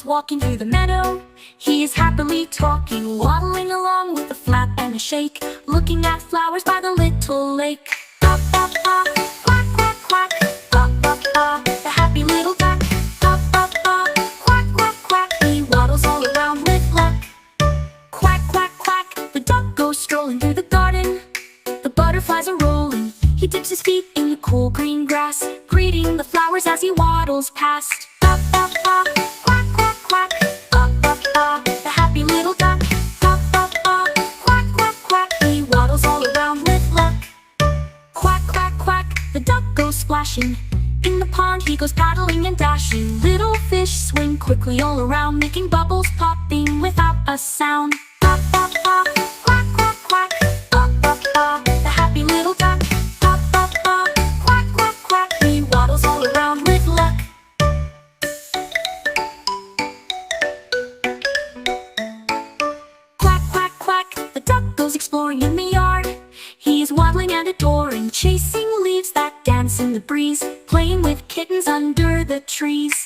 walking through the meadow. He is happily talking, waddling along with a flap and a shake, looking at flowers by the little lake. Ba ba ba, quack quack quack, ba ba ba, the happy little duck. Ba ba ba, quack quack quack, he waddles all around with luck. Quack quack quack, the duck goes strolling through the garden. The butterflies are rolling, he dips his feet in the cool green grass, greeting the flowers as he waddles past. Ba ba ba, quack quack quack, ba ba ba, the happy little duck. Ba ba ba, quack quack quack, he waddles all around with luck. Quack quack quack, the duck goes splashing. In the pond he goes paddling and dashing. Little fish swim quickly all around, making bubbles popping without a sound. Ba ba ba, quack quack quack, ba ba ba, the happy little duck. Ba ba ba, quack quack quack, he waddles all around with luck. Quack quack quack, the duck goes exploring in the yard. He is waddling and adoring, chasing leaves that dance in the breeze, playing with kittens under the trees.